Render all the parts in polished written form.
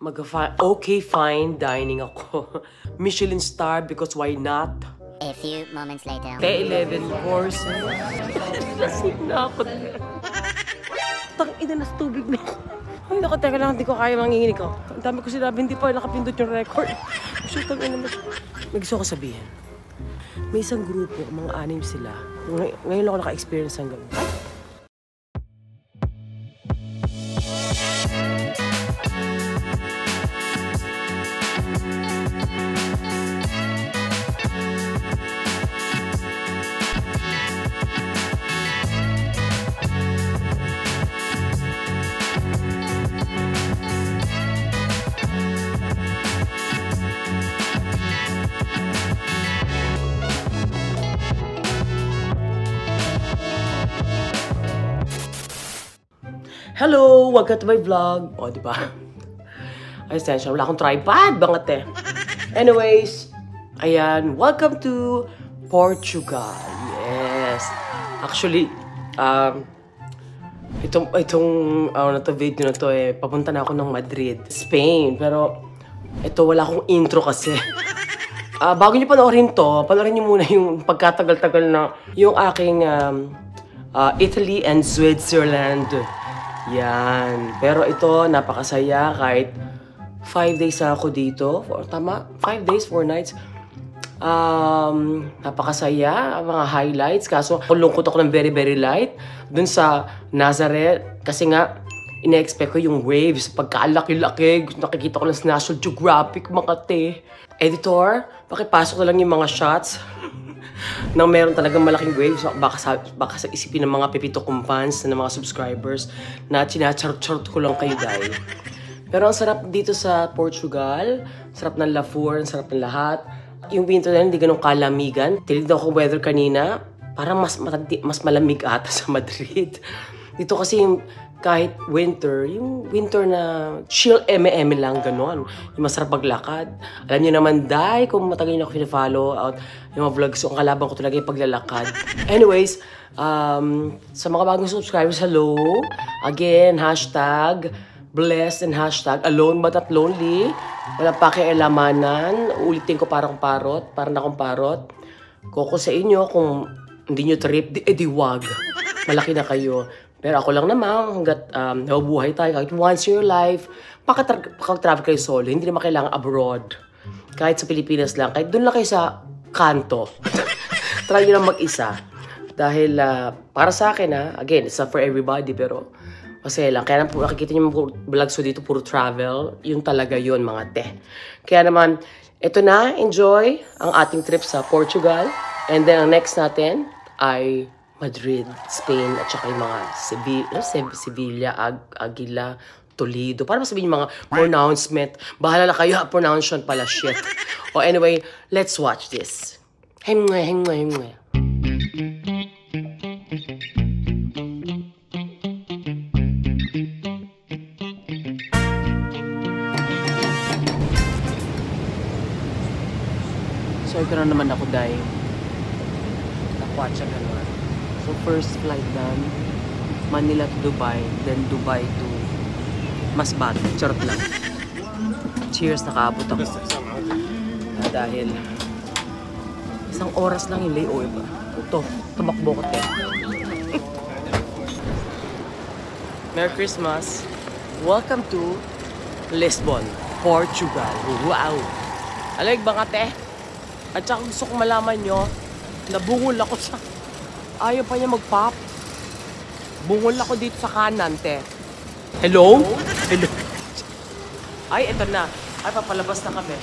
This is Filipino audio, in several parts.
okay, fine dining ako. Michelin star because why not? A few moments later. 11 courses. Lasing na ako. Tang-ina na sa tubig na ako. Ay, naku, teka lang, hindi ko kaya manginginig ko. Ang dami ko sinabi, hindi pa nakapindot yung record. Shoot, tang-ina mo. May gusto ko sabihin. May isang grupo, mga 6 sila. Ngayon lang ako naka-experience ng ganun. Hello! Welcome to my vlog. O, diba? Ay, essential. Wala akong tripod. Bangat eh. Anyways, ayan. Welcome to Portugal. Yes. Actually, itong video na to eh, papunta na ako ng Madrid, Spain. Pero, ito wala akong intro kasi. Bago nyo panoorin to, panoorin nyo muna yung pagkatagal-tagal na yung aking Italy and Switzerland. Yan. Pero ito, napakasaya kahit 5 days na ako dito. Tama? 5 days, 4 nights. Napakasaya. Mga highlights. Kaso, lungkot ako ng very, very light. Dun sa Nazareth. Kasi nga, ina-expect ko yung waves. Pagkalaki-laki. Nakikita ko lang sa National Geographic, mga te. Editor, pakipasok na lang yung mga shots. Nang meron talagang malaking waves, baka sa isipin ng mga pepito kong fans na ng mga subscribers na chinacharot-charot ko lang kayo dahil. Pero ang sarap dito sa Portugal, sarap ng Lafur, ang sarap ng lahat. Yung winter na hindi ganun kalamigan. Tinignan ko weather kanina, parang mas malamig ata sa Madrid. Dito kasi yung kahit winter, yung winter na chill eme-eme lang, gano'n. Yung masarap maglakad. Alam niyo naman, kung matagal niyo ako pina-follow out yung mga vlogs, so ang kalaban ko talaga yung paglalakad. Anyways, sa mga bagong subscribers, hello. Again, hashtag blessed and hashtag alone but not lonely. Wala pa kialamanan. Ulitin ko parang parot, parang akong parot. Koko sa inyo, kung hindi nyo trip, di wag. Malaki na kayo. Pero ako lang naman, hanggat nabubuhay tayo, kahit once in your life, makaka-travel kayo solo, hindi naman kailangan abroad. Kahit sa Pilipinas lang, kahit doon lang kayo sa kanto. Try nyo lang mag-isa. Dahil para sa akin, again, it's not for everybody, pero masaya lang. Kaya naman nakikita nyo yung vlogs ko dito, puro travel. Yun talaga yun, mga te. Kaya naman, ito na, enjoy ang ating trip sa Portugal. And then, ang next natin ay Madrid, Spain, at saka yung mga Sevilla, Aguila, Toledo. Para masabihin yung mga pronouncement. Bahala na kayo, pronunciation pala, shit. O anyway, let's watch this. Hemwe. So ito na naman ako dahil nakwatsa gano'n. So first flight done, Manila to Dubai, then Dubai to Masbate. Charot lang. Cheers, nakaabot ako. Dahil isang oras lang yung layover. Ito, tumakbo ko te. Merry Christmas! Welcome to Lisbon, Portugal. Wow! Alag ba nga te? At saka gusto kong malaman nyo, nabungol ako sa... Ayaw pa niya mag-pop. Bungol ako dito sa kanan, te. Hello? Hello? Ay, eto na. Ay, papalabas na kami.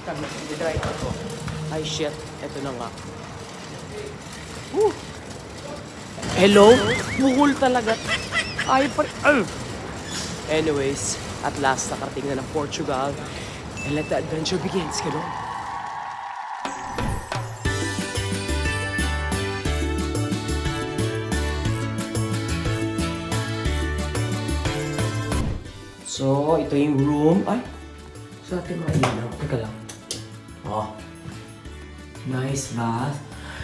Kami, i-drive ako. Ay, shit. Eto na nga. Hello? Bungol talaga. Ay, pa... Anyways, at last, nakarating na ng Portugal. And let the adventure begins, gano'n. So, ito yung room. Ay! Sa ating mga ilaw. Teka lang. Oh. Nice bath.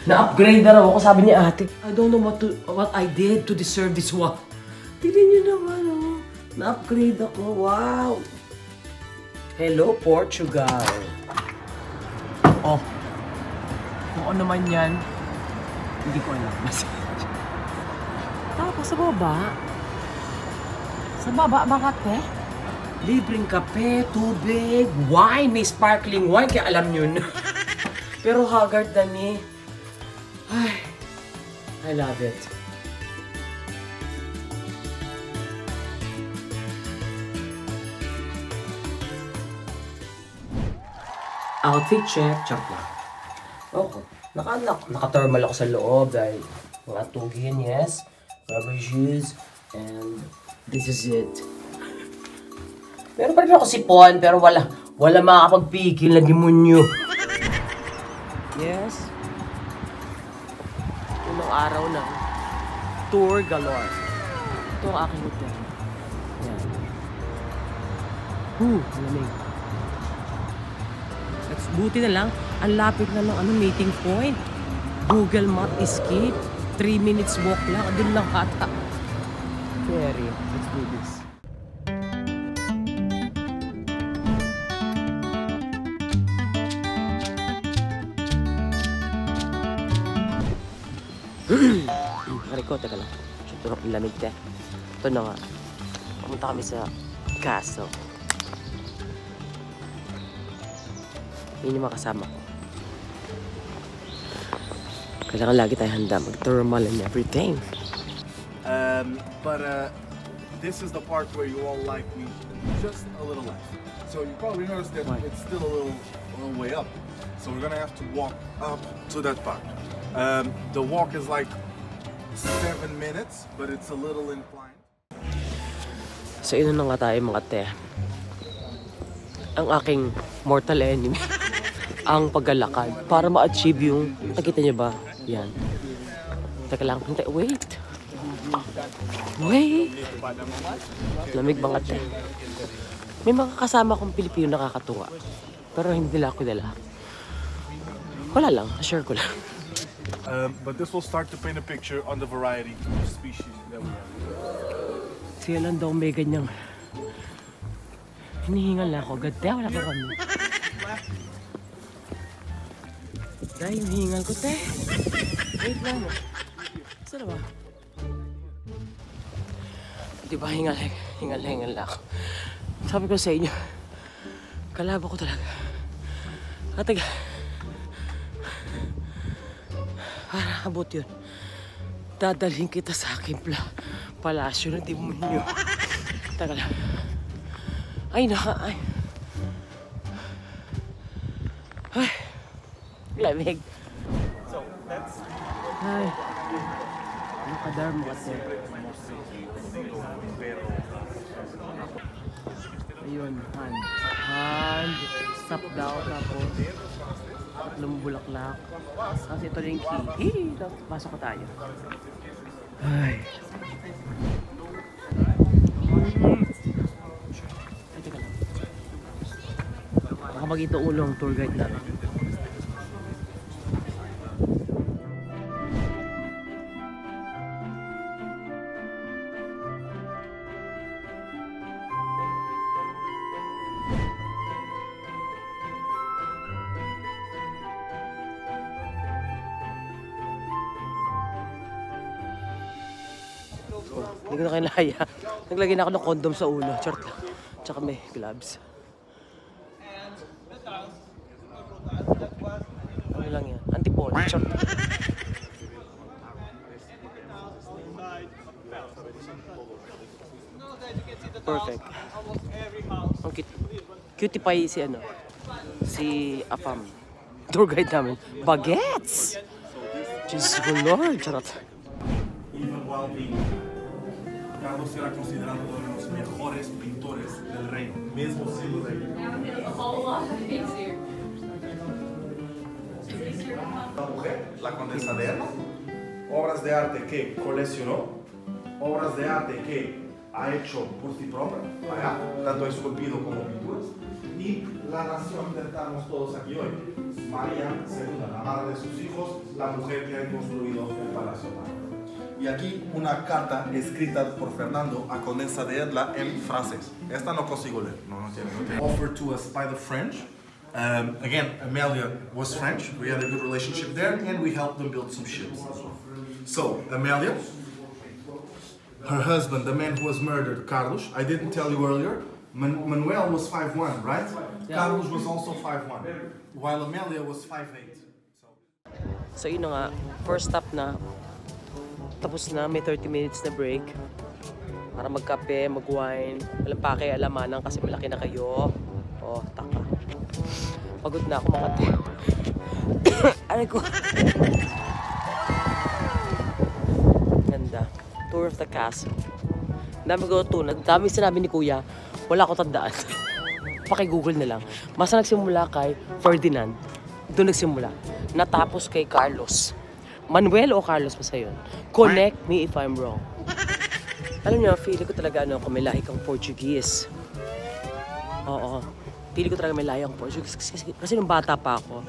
Na-upgrade na raw ako, sabi ni ate. I don't know what I did to deserve this one. Tignan nyo naman, oh. Na-upgrade ako. Wow! Hello, Portugal. Oh. Kung ano man yan, hindi ko alam. Tapos sa baba. Sa baba, bakit eh? Libreng kape, tubig, wine. May sparkling wine, kaya alam nyo na. Pero haggard dami. Ay, I love it. Outfit check, check lang. Okay. Naka-thermal ako sa loob dahil mga tugin, yes. Rubber shoes. And this is it. Meron pa rin ako sipon, pero wala makakapagpigil na demonyo. Yes. Unang araw na. Tour galore. Ito ang aking hotel. Yan. Malamig. Buti na lang, ang lapit na ng meeting point. Google Map escape. 3 minutes walk lang. Doon lang kata. Very. Let's do this. Mariko, teka lang. Turok ng lamig te. Ito na nga. Pumunta kami sa castle. Yun yung makasama ko. Kailangan lagi tayo handa, mag-thermal and everything. But this is the part where you all like me just a little less. So you probably noticed that it's still a little way up. So we're gonna have to walk up to that part. The walk is like 7 minutes, but it's a little inclined. So ino na nga tayo mga te. Ang aking mortal enemy. Ang paglalakad para ma-achieve yung, nakita niyo ba? Yan. Teka lang, wait. Lamig mga te. May mga kasama kong Pilipino nakakatuwa. Pero hindi nila ako dala. Wala lang, share ko lang. But this will start to paint a picture on the variety of species that we have. Siya lang daw may ganyang hinihingal na ako. Ganda, wala ko kami. Dahil yung hingal ko, te. Wait lang mo. Saan ba? Diba, hingal lang ako. Sabi ko sa inyo, kalabo ko talaga. Taga. Para abot yun. Dadalhin kita sa aking palasyo ng demonyo. Taga lang. Ay. Lamig. Ay. Nakadar mo kasi. Ayun, hand. Stop daw tapos tatlong bulaklak. Kasi ito rin key. Pasok ka tayo. Ay. Ay, teka lang. Baka mag-ito ulong tour guide namin. Hindi ko na kinaya. Naglagay na ako ng condom sa ulo. Chart lang. Tsaka may gloves. Ano lang yan? Antipolo. Chart. Perfect. Ang cutie pie si ano? Si Afam. Tour guide namin. Baguettes! Jesus Lord! Charot. Even while being Carlos era considerado uno de los mejores pintores del reino, mismo siglo de la mujer, la condesa de Erma, obras de arte que coleccionó, obras de arte que ha hecho por sí propia, tanto esculpido como pinturas, y la nación que estamos todos aquí hoy, María II, la madre de sus hijos, la mujer que ha construido el Palacio Real. Y aquí una carta escrita por Fernando a condensa de leerla en francés. Esta no consigo leer. No tiene. Offered to us by the French. Again, Amelia was French. We had a good relationship there, and we helped them build some ships. So, Amelia, her husband, the man who was murdered, Carlos, I didn't tell you earlier, Manuel was 5'1", right? Yeah. Carlos was also 5'1", while Amelia was 5'8". So yun na nga, first stop na. Tapos na, may 30 minutes na break. Para magkape, mag-wine. Walang pakialamanan kasi malaki na kayo. Oh, taka. Pagod na ako makate. Aray ko. Ganda. Tour of the castle. Dami ko tunad. Dami sinabi ni Kuya. Wala ko tandaan. Paki-google na lang. Basta nagsimula kay Ferdinand. Doon nagsimula. Natapos kay Carlos. Manuel o Carlos pa sa'yo? Connect me if I'm wrong. Alam niyo, feeling ko talaga kung may lahi kang Portuguese. Oo. Feeling ko talaga may lahi kang Portuguese. Kasi nung bata pa ako,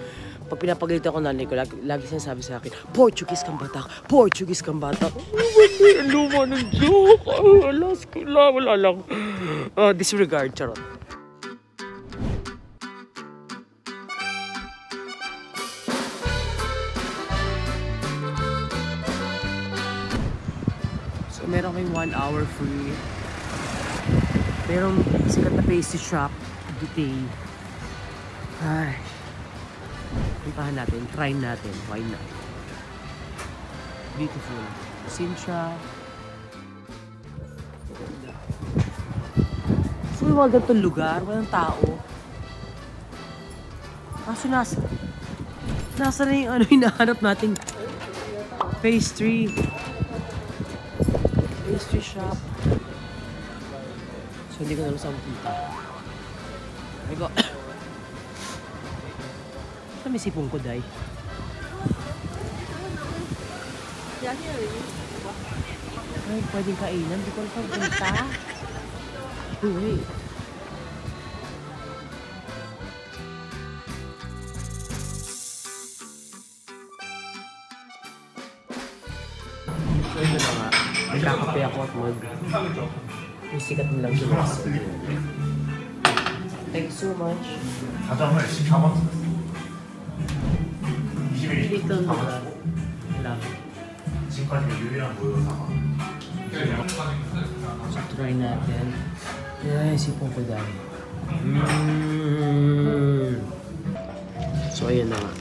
pag pinapagalitan ko nanay ko, lagi sinasabi sa akin, Portuguese kang bata, Portuguese kang bata. Ang luma ng joke. Alas ko lang, wala lang. Disregard, charot. Meron kayong 1 hour free. Merong sikat na pastry shop, Dutay. Ay. Puntahan natin, try natin, why not? Beautiful. Sincha. So, mga ganitong lugar, walang tao. Kaso nasa na yung hinahanap nating pastry shop. So, hindi ko na saan punta. Ay ko. Saan may sipong ko, day? Ay, pwedeng kainan. Hindi ko saan punta. Uy. So, ito na nga. Nagkakape ako at may sikat na lang siya. Thank you so much. Dito na lang. So, try natin. Ay, sipong ko dahil. So, ayan na nga.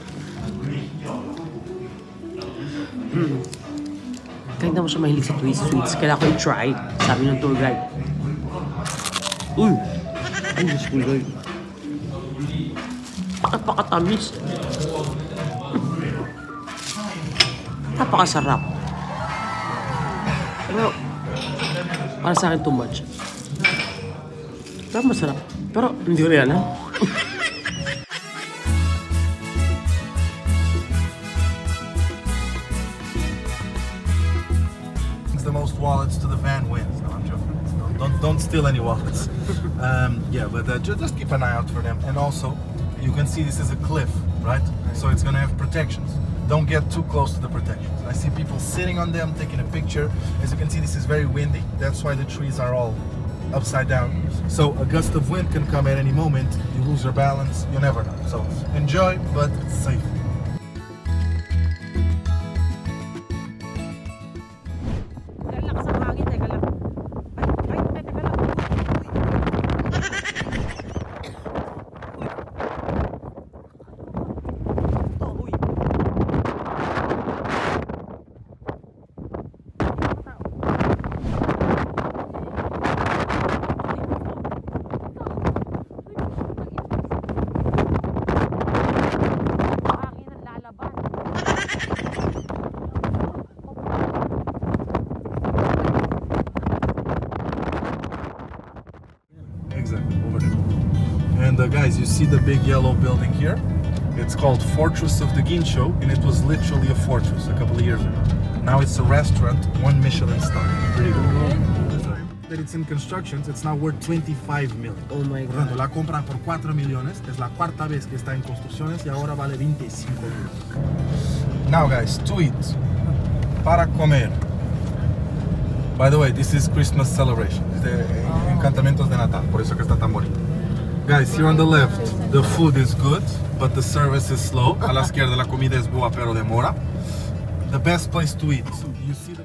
Kahit naman siya mahilig sa sweets, kailangan ko i-try. Sabi ng tour guide. Uy! Ay, Diyos ko, guys. Napakatamis. Napakasarap. Pero, para sa akin too much. Pero masarap. Pero, hindi ko rin alam. The most wallets to the van wins. No, I'm joking. Don't steal any wallets. Yeah, but just keep an eye out for them. And also, you can see this is a cliff, right? So it's gonna have protections. Don't get too close to the protections. I see people sitting on them, taking a picture. As you can see, this is very windy. That's why the trees are all upside down. So a gust of wind can come at any moment. You lose your balance. You never know. So enjoy, but safe. Guys, you see the big yellow building here? It's called Fortress of the Guincho, and it was literally a fortress a couple of years ago. Now it's a restaurant, 1 Michelin star. Pretty good. That it's in construction, it's now worth 25 million. Oh my God. Portanto, la compran por 4 millones, es la cuarta vez que está en construcciones y ahora vale 25 millones. Now guys, to eat, para comer, By the way, this is Christmas celebration. It's the Encantamientos de Natal. Por eso que está tan bonito. Guys, here on the left, the food is good, but the service is slow. A la izquierda, la comida es boa, pero demora. The best place to eat. You see the...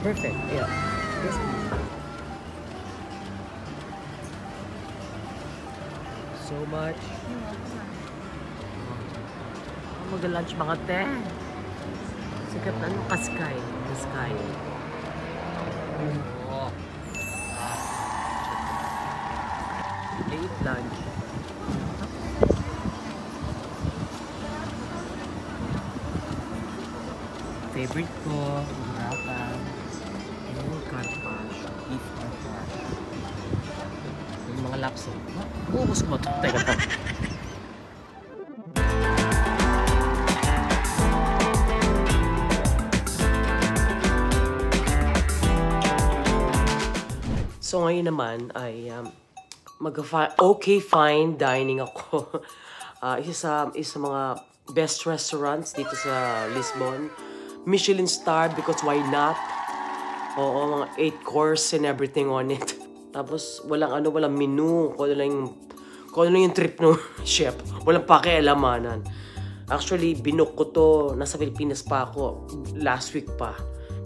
Perfect. Yeah. Yes, please. So much. Mag-lunch mga te. Sikat na ano, Kaskay. Kaskay. Oh. Late lunch. Favorite ko, hirapan. Carpash, beef carpash. Yung mga lapsa. Ubus mo ito. Teka pa. So ngayon naman ay okay fine dining ako. Isa sa mga best restaurants dito sa Lisbon. Michelin star because why not? Oo, mga 8 course and everything on it. Tapos walang menu. Kung ano lang yung trip ng chef. Walang pakialamanan. Actually, binook ko to. Nasa Pilipinas pa ako. Last week pa.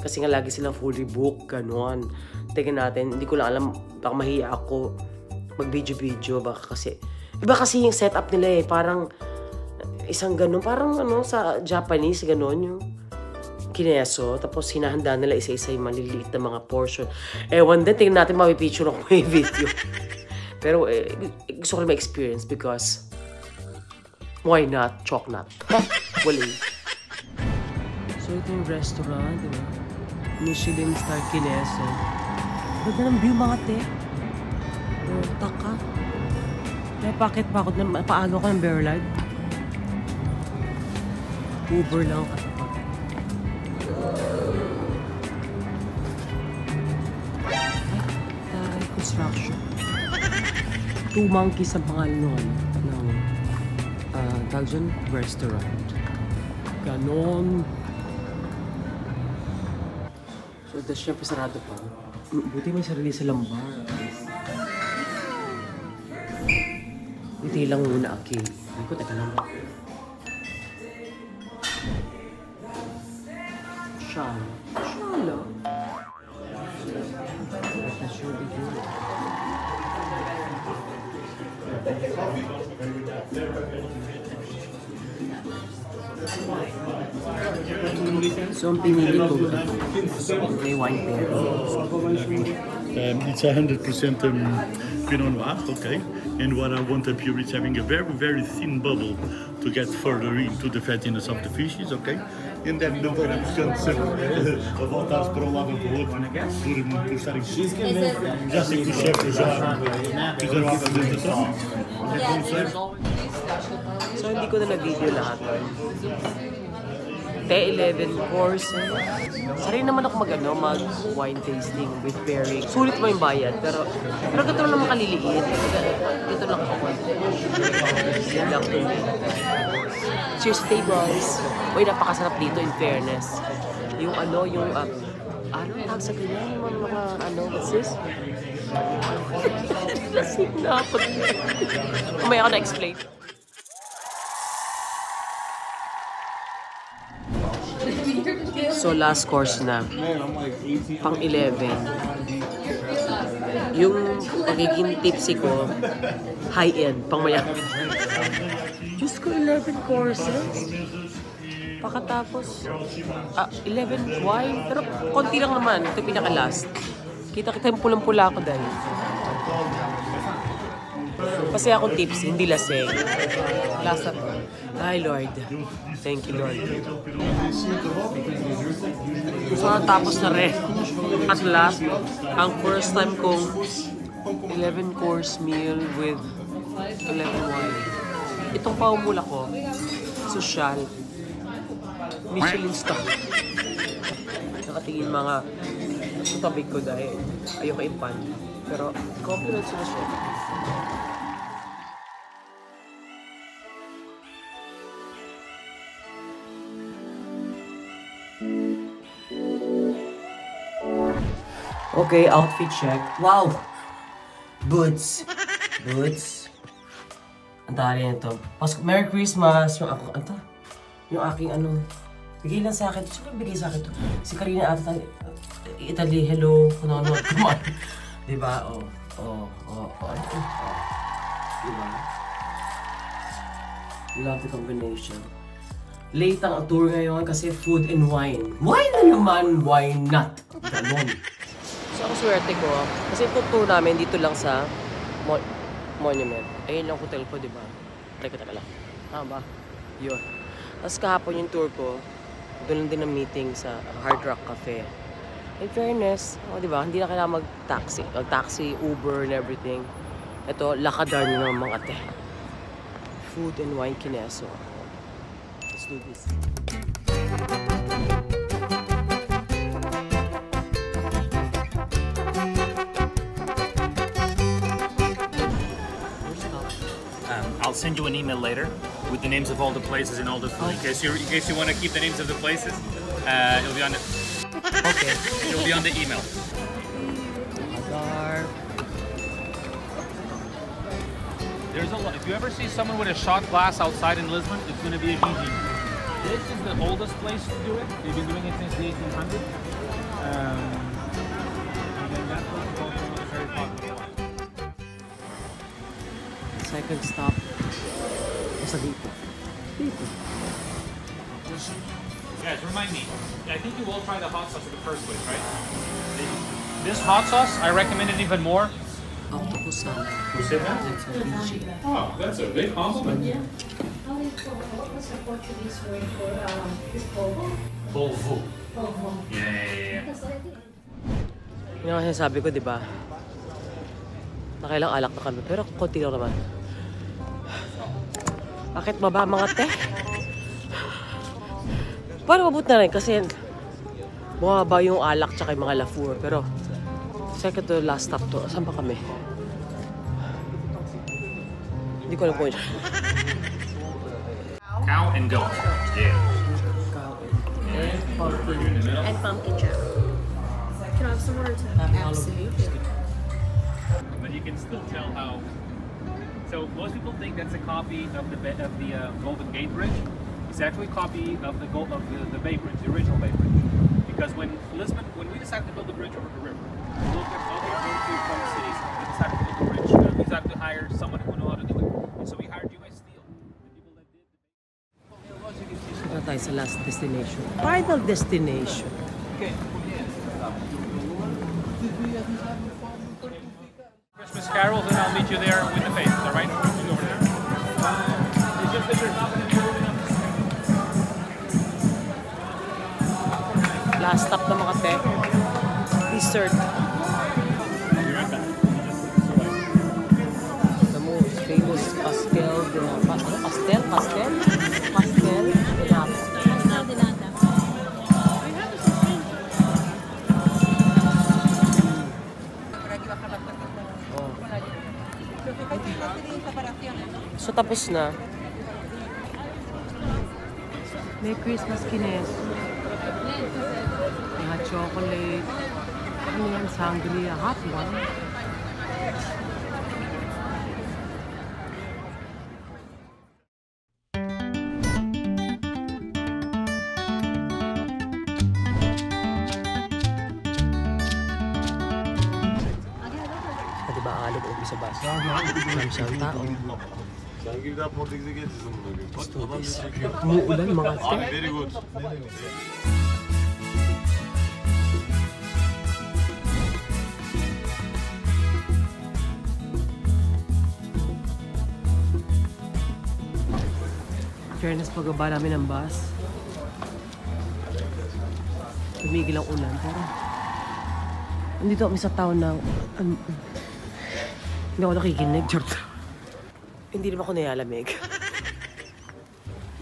Kasi nga lagi silang fully booked. Ganon. Tingnan natin. Hindi ko lang alam. Baka mahiya ako mag-video. Baka kasi... Iba kasi yung setup nila eh. Parang isang ganon. Parang sa Japanese. Ganon yung... kineso, tapos hinahanda nila isa-isa yung maliliit na mga portion. Ewan din, tingnan natin mapipicture ako may video. Pero gusto ko rin ma-experience because why not? Chalk not. Wala. So ito yung restaurant, diba? Michelin star kineso. Ganda ng view mga te. Taka. May packet pa ako, paano ko ng bear light. Uber lang ako. Construction. 2 Monkeys ang pangalan nun ng Belgian restaurant. Ganon. So, syempre sarado pa. Buti may sarili silang bar. Hindi lang muna, okay. Hindi ko, teka lang. Shala. So, ang pinili ko may wine pairing. It's 100% Pinot Noir, okay? And what I want up here is having a very, very thin bubble to get further into the fattiness of the fishes, okay? And then não vai a voltar para um lado ou para o outro por estarem já sei que os chefes já fizeram a apresentação. So, hindi ko na na-video lahat. 11 courses. Sarili naman ako mag-wine tasting with pairing. Sulit mo yung bayad, pero ganito lang naman kaliliit. Dito lang ako. Yan lang to me. Cheers to tables. Uy, napakasarap dito in fairness. Yung ano tawag sa ganyan? Yung mga what's this? Lasing na ako. Kumaya ako na-explain. So, last course na. Pang 11. Yung pagiging tipsy ko, high-end, pang maya. Diyos ko, 11 courses. Pakatapos, 11 wine. Pero konti lang naman. Ito pinaka-last. Kita-kita yung pulang-pula ako dahil. Kasi akong tipsy, hindi lasing. Lasa to. Ay, Lord. Thank you, Lord. So, natapos na rin. At last, ang first time kong 11 course meal with 11 wine. Itong paumula ko, social, Michelin star. Nakatingin mga sa tabi ko dahil ayoko ipan. Pero, compliment sila siya. Okay, outfit check. Wow! Boots. Boots. Ang tali nito. Merry Christmas! Yung ako, ano? Yung aking ano. Bigay lang sa akin. Sino bigay sa akin to? Si Karina ata. Italy, hello. Come on. Diba? Oh. Ano to? Diba? Love the combination. Late ang tour ngayon kasi food and wine. Wine na naman, why not? Ganon. So, ang swerte ko, kasi itong tour namin dito lang sa Monument. Ayun lang hotel ko, di ba? Teka lang. Tama ba? Yun. Tapos kahapon yung tour ko, doon lang din ang meeting sa Hard Rock Cafe. In fairness, di ba? Hindi na kailangan mag-taxi, Uber and everything. Ito, lakadar nyo ng mga te. Food and wine kineso. Let's do this. I'll send you an email later with the names of all the places and all the food. In case you want to keep the names of the places, it'll be on the. Okay. It'll be on the email. There's a lot. If you ever see someone with a shot glass outside in Lisbon, it's going to be a Gigi. This is the oldest place to do it. They've been doing it since the 1800s. And then that place is also a very popular one. Second stop. Sa dito. Guys, remind me. I think you will try the hot sauce at the first place, right? This hot sauce, I recommend it even more. Octopus salad. Oh, that's a big compliment. What was the Portuguese word for this polvo? Polvo. Polvo. Yeah. Yung nga sinasabi ko, di ba? Nakailang alak na kami, pero konti lang naman. Bakit baba mga te? Parang mabut na rin kasi bumaba yung alak tsaka yung mga lafur. Pero second to last stop to. Saan pa kami? Hindi ko alam kung yun. Cow and goat. Yeah. And pumpkin jack. Can I have some more time? Absolutely. But you can still tell how. So most people think that's a copy of the Golden Gate Bridge. It's actually a copy of the Bay Bridge, the original Bay Bridge. Because when we decided to build the bridge over the river, we looked at other go-to from cities. We decided to build the bridge. We decided to hire someone who knew how to do it. And so we hired US Steel, the people that did the. Saan tayo sa last destination? Final destination. Okay. Christmas carols, and I'll meet you there with the faces, all right? Meet over there. It's just that you're not going to be moving up. Last stop na mga te. Dessert. Be right back. The most famous pastel de pastel? Pastel de nata. Pastel de nata. So tapos na. May Christmas kineso. May chocolate. Ano yan? Sangria. Hot ba? Diba akala ko sa bus? Marami siyang tao. Umuulan mga te. Very good. Fairness, pagbaba namin ng bus. Tumigil ang ulan, pero nandito kami sa town ng hindi ako nakikinig. Hindi naman ako nayalamig.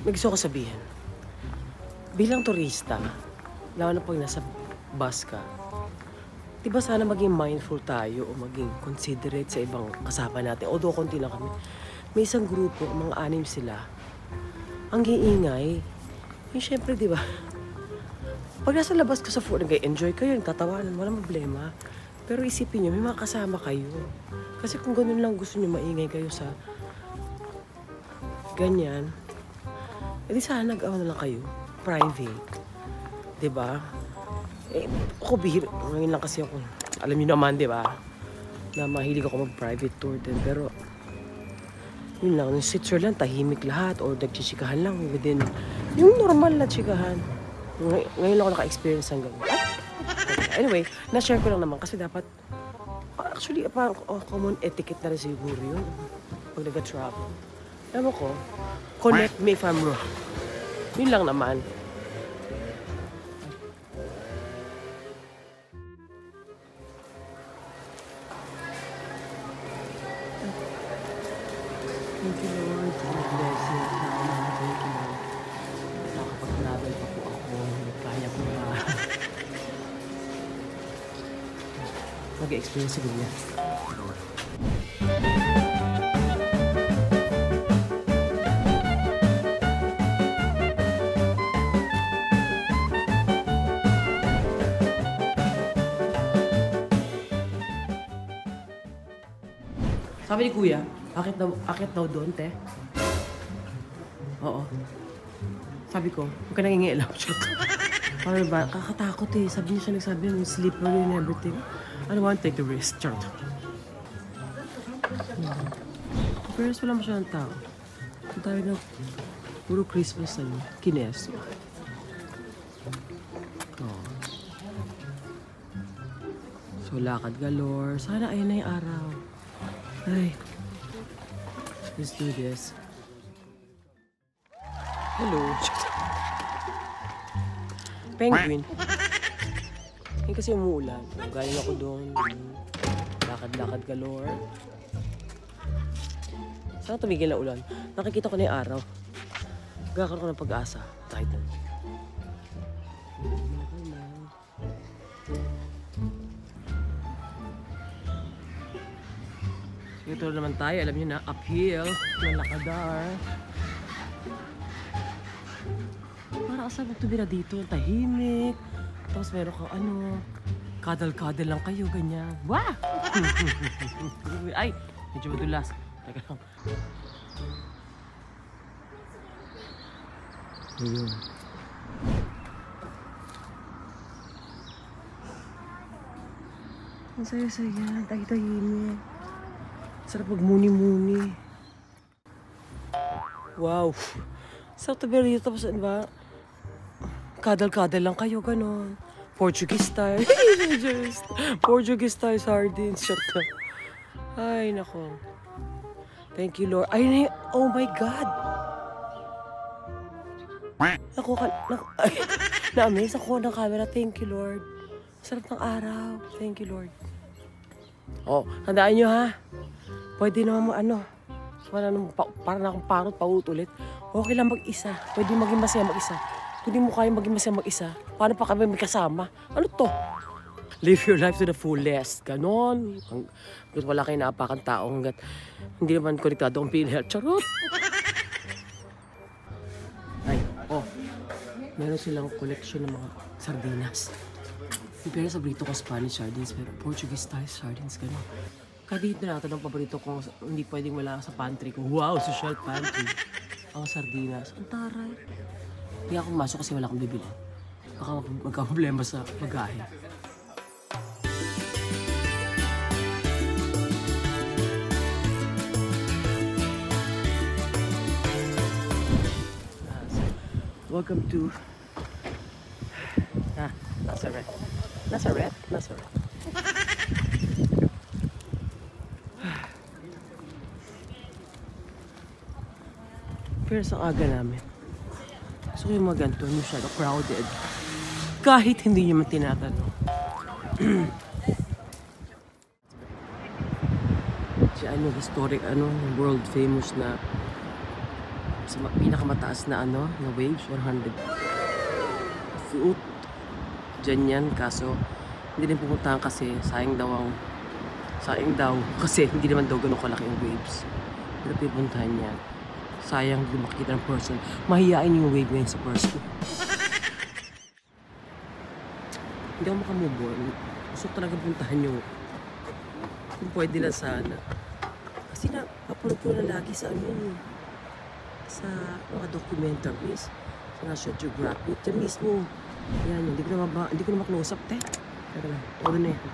May gusto ko sabihin. Bilang turista, lalo na pag nasa bus ka, Diba sana maging mindful tayo o maging considerate sa ibang kasama natin. Although konti lang kami. May isang grupo, mga 6 sila. Ang giingay. Yung syempre, diba? Pag nasa labas ko sa food, nag-enjoy kayo, tatawanan, walang problema. Pero isipin nyo, may mga kasama kayo. Kasi kung ganun lang gusto nyo, maingay kayo sa ganyan, edi sana nag-awa na lang kayo. Private. Diba? Eh, ako bihira. Ngayon lang kasi ako. Alam niyo naman, di ba? Na mahilig ako mag-private tour din. Pero, yun lang. Yung Switzerland, tahimik lahat. Or nagchichikahan lang within yung normal na chikahan. Ngayon lang ako naka-experience ng gano'n. Anyway, na-share ko lang naman. Kasi dapat, actually, parang common etiquette na rin siguro yun. Pag nag-travel. Alam mo ko, connect me if I'm wrong. Yun lang naman. Thank you, Lord. God bless you. Thank you, Lord. Nakakapag-travel pa po ako. Kaya ko na. Mag-experience siguro yan. Sabi ni Kuya, akit daw doon, te. Oo. Sabi ko, huwag ka nangingialam. Paano ba? Kakatakot eh. Sabi niya siya nagsabi, slippery and everything. I don't want to take the risk. Charot. Pero wala masyadong tao. Ang tayo na puro Christmas na yun. Kines. Oh. So, lakad galore. Sana ayun na yung araw. Ay. Let's do this. Hello. Penguin. Ngayon kasi umuulan. Galing ako doon. Lakad-lakad galore. Sana tumigil na ulan. Nakikita ko na yung araw. Gagakaroon ko ng pag-asa. Kahit na. Ito naman tayo. Alam niyo na, uphill. Ng lakadar. Para kasama tumira dito. Tahimik. Tapos meron kang ano, kadal-kadal lang kayo, ganyan. Wah! Ay! Medyo madulas. Teka lang. Ayun. Ang saya-saya. Tahimik. Sarap magmuni-muni. Wow! Sarap tumira dito. Tapos ano ba? Kadal-kadal lang kayo, ganon. Portuguese style. Portuguese style sardines. Shut up. Ay, nako. Thank you, Lord. Ay, oh my God. Na-amaze ako ng camera. Thank you, Lord. Sarap ng araw. Thank you, Lord. Oh, tandaan nyo, ha? Pwede naman mo, para na akong parot, pautulit. Okay lang mag-isa. Pwede maging masaya mag-isa. Kung di mo kaya maging masaya mag-isa, paano pa kami may kasama? Ano to? Live your life to the fullest. Ganon. Hanggat wala kayo naapakan tao, hanggat hindi naman konektado ang PhilHealth. Charot! Ay, oh. Meron silang collection ng mga sardinas. Pero sa paborito ko Spanish sardines, pero Portuguese style sardines, ganon. Kadito na natin ang paborito ko, hindi pwedeng wala sa pantry ko. Wow, social pantry. Ang sardinas. Ang taray. Hindi ako masok kasi wala akong bibili. Baka magka-problema sa magahe. Welcome to Nazareth. Nazareth? Nazareth. Pero sa aga namin. So yung mga ganito, masyado crowded. Kahit hindi nyo man tinatanong. Si historic, world famous na sa pinakamataas na na waves, 100 foot. Diyan yan, kaso Hindi din pupuntahan kasi sayang daw kasi hindi naman daw ganun kalaki yung waves. Pero pupuntahan niya. Sayang hindi makikita ng person. Mahihain yung wave ngayon sa person. Hindi ako makamove on. Gusto ko talaga puntahan yung kung pwede lang sana. Kasi na, papanood ko na lagi sa sa mga documentaries. Sa National Geographic. Diyan mismo. Yan, hindi ko na ma-close up, te. Teka lang, todo na yan.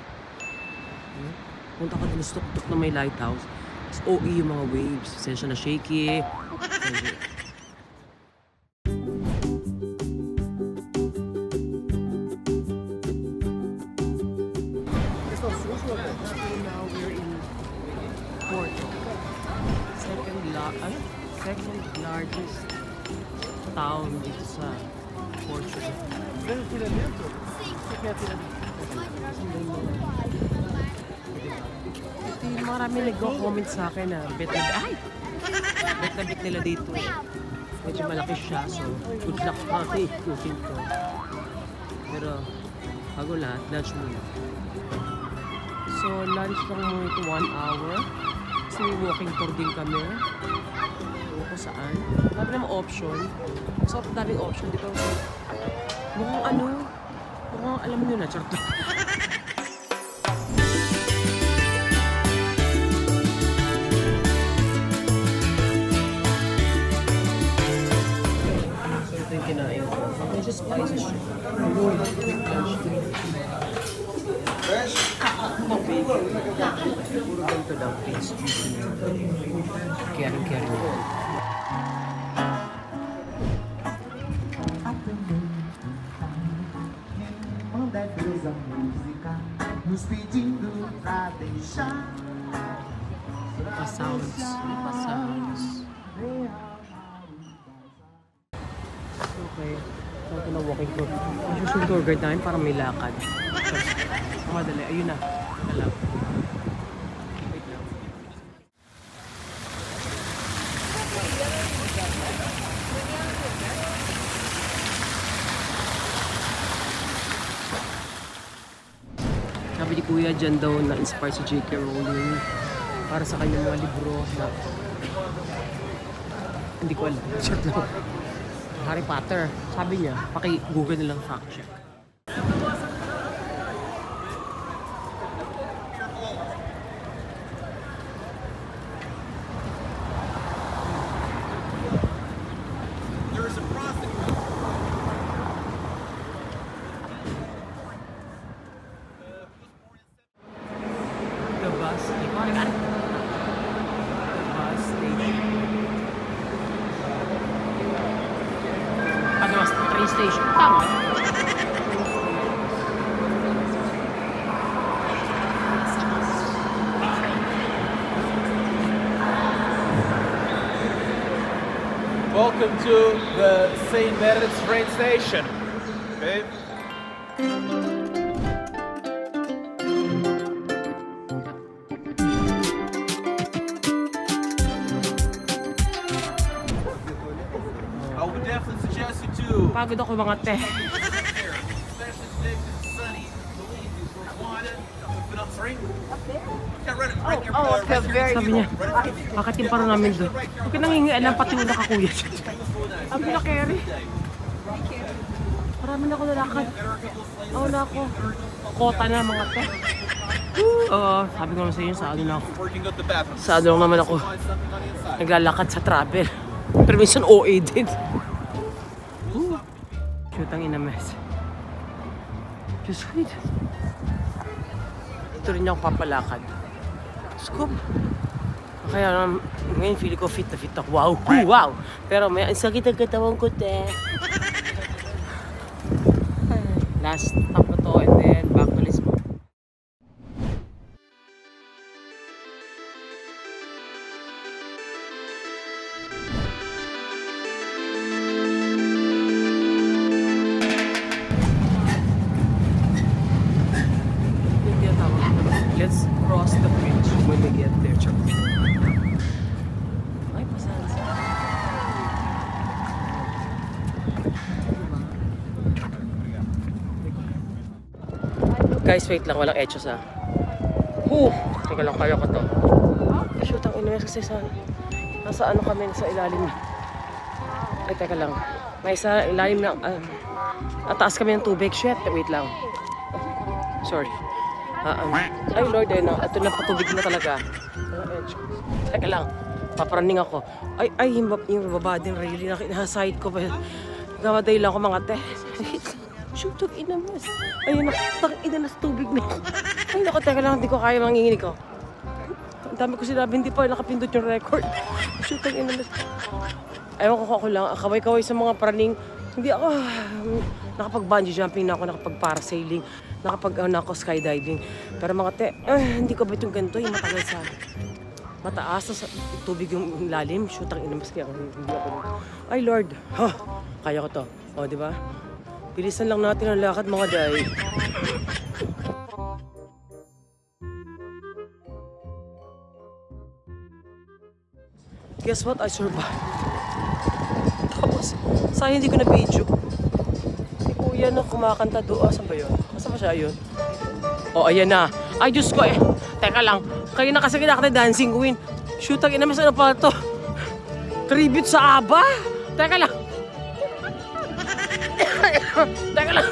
Punta ka dun sa tuk-tuk na may lighthouse. Tapos OE yung mga waves. Sensya na shaky. Now we're in Porto. Second largest town dito sa Portugal. Marami nag-comment sa akin na bet na bet nila dito. Medyo malaki siya, so good luck pa ikutin ko. Pero bago lahat, lunch muna. So lunch lang muna ito 1 hour. Kasi may walking tour din kami. Ewan ko saan. Dami naman option. So daming option, di ba? Mukhang alam nyo na, charot. Kinain ko. Medyo spicy siya. Quick lunch. Fresh? Puro ganito lang. Pastries. Caring. Onde é Deus a música nos pedindo pra deixar. Sounds. Okay. So, ito na walking tour. Yung tour guide namin parang may lakad. Madali. Ayun na. Alam. Wait lang. Sabi ni Kuya dyan daw na-inspire si J.K. Rowling para sa kanyang mga libro na hindi ko alam. Short lang. Harry Potter. Sabi niya, paki-google na lang fact check. The bus station. Train station. Tama. Welcome to the St. Meredith's train station. Okay. I would definitely suggest you to. Pagod ako mga te. Sabi niya, kakatim pa rin namin doon. Huwag ka nangingialam pati yung nakakuya. Ang pinakeri. Marami na ako lalakad. Oo na ako. Kota na mga te. Sabi ko naman sa inyo, sa ano na ako. Sa ano lang naman ako. Naglalakad sa travel. Pero minsan OA din. Shoot ang inames. Diyos ko dito. Ito rin niya akong papalakad. Scoop. Kaya ngayon feeling ko fit na fit ako. Wow! Wow! Pero may sakit ang katawan ko, te. Last stop na to and then back to Lisbon. Let's cross the bridge when we get there, Charles. Ay, pasahan siya. Guys, wait lang. Walang etchos ah. Teka lang, kaya ko to. Shoot, ang ina kasi nasa ano kami, sa ilalim. Ay, teka lang. May sa ilalim ng... ataas kami ng tubig. Shit, wait lang. Sorry. Ay, Lord, ito na patubig na talaga. Teka lang. Paparaning ako. Ay, yung baba din, really. Nasa-side ko pa. Nagamaday lang ako mga te. Shoot, ina mo. Ayun, ina na sa tubig na. Ay, naku, teka lang. Hindi ko kaya manginginig ko. Ang dami ko sinabi, hindi pa nakapindot yung record. Shoot, ina mo. Ayaw ko ako lang. Kaway-kaway sa mga paraning. Hindi ako. Nakapag-bungee jumping na ako, nakapag-parasailing, nakapag-skydiving. Pero mga te, hindi ko ba itong ganito? Yung matagal sa... mataas sa tubig yung lalim. Shoot, ang inamas kaya hindi ako. Ay, Lord. Kaya ko to. O, di ba? Bilisan lang natin ang lakad, mga day. Guess what? I survived. Tapos, sayang hindi ko na video. Si Kuya na kumakanta doon. Saan ba yun? Saan ba siya yun? O, ayan na. Ay, Diyos ko eh. Teka lang. Kayo na kasi kinakita Dancing Queen. Shoot, ang inamas ano pa ito? Tribute sa ABBA? Teka lang. Teka lang.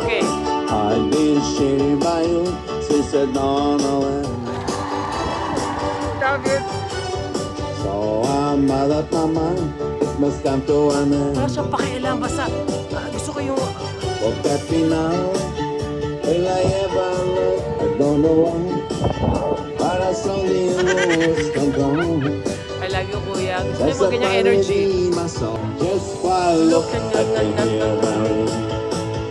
Okay. I've been sharing by you since the dawn of David. So I'm out of my mind. It must come to an end. Wala siyang pakialam. Basta gusto ko yung... Look at me now. Will I ever look? I don't know why. But I saw the rules come down. I love you, Kuya. Gusto niyo mo ganyang energy. Just one look at the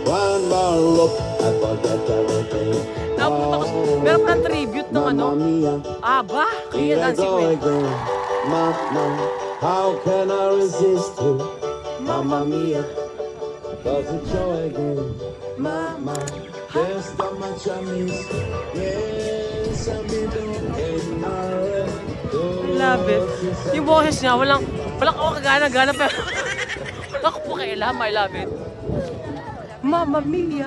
one more look, I forget everything. Napunta ko. Meron pa ng tribute ng ano? ABBA? Kaya Dancing Queen. Mama, how can I resist you? Mamma mia, does it show again? Mama, there's so much I miss. Yes, I've been doing my Love it. Yung boses niya, walang ako kagana-gana pero wala ko pakialam. I love it. Mamma mia.